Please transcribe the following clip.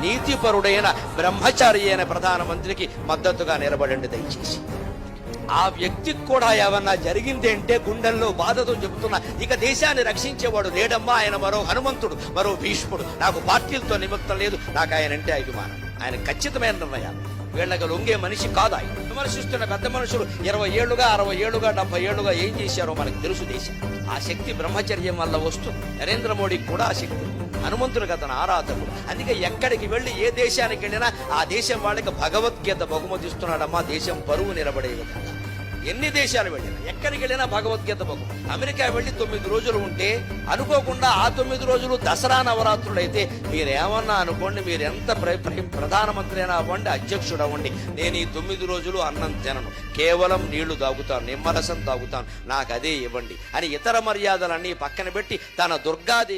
నీతిపరుడైన బ్రహ్మచారి అయిన ప్రధానమంత్రికి మద్దతుగా నిలబడండి దయచేసి. ఆ వ్యక్తికి కూడా ఏమన్నా జరిగింది అంటే గుండెల్లో బాధతో చెబుతున్నా, ఇక దేశాన్ని రక్షించేవాడు లేడమ్మా, ఆయన మరో హనుమంతుడు, మరో భీష్ముడు. నాకు పార్టీలతో నిమిత్తం లేదు, నాకు ఆయన అంటే అభిమానం. ఆయన ఖచ్చితమైన నిర్ణయాలు, వీళ్ళకి లొంగే మనిషి కాదు ఆయన. విమర్శిస్తున్న పెద్ద మనుషులు 20 ఏళ్లుగా 60 ఏళ్లుగా 70 ఏళ్లుగా ఏం చేశారో మనకు తెలుసు. దేశం ఆ శక్తి బ్రహ్మచర్యం వల్ల వస్తుంది. నరేంద్ర మోడీకి కూడా ఆ శక్తి, హనుమంతుడికి అతను ఆరాధకుడు. అందుకే ఎక్కడికి వెళ్ళి ఏ దేశానికి వెళ్ళినా ఆ దేశం వాళ్ళకి భగవద్గీత బహుమతి ఇస్తున్నాడమ్మా, దేశం పరువు నిలబడే విధంగా. ఎన్ని దేశాలు వెళ్ళినా ఎక్కడికి వెళ్ళినా భగవద్గీత బహుమతి. అమెరికా వెళ్ళి 9 రోజులు ఉంటే అనుకోకుండా ఆ 9 రోజులు దసరా నవరాత్రులు అయితే మీరేమన్నా అనుకోండి, మీరు ఎంత ప్రధానమంత్రి అయినా అవ్వండి, అధ్యక్షుడు అవ్వండి, నేను ఈ 9 రోజులు అన్నం తినను, కేవలం నీళ్లు తాగుతాను, నిమ్మరసం తాగుతాను, నాకు అదే ఇవ్వండి అని ఇతర మర్యాదలన్నీ పక్కన పెట్టి తన దుర్గాదేవి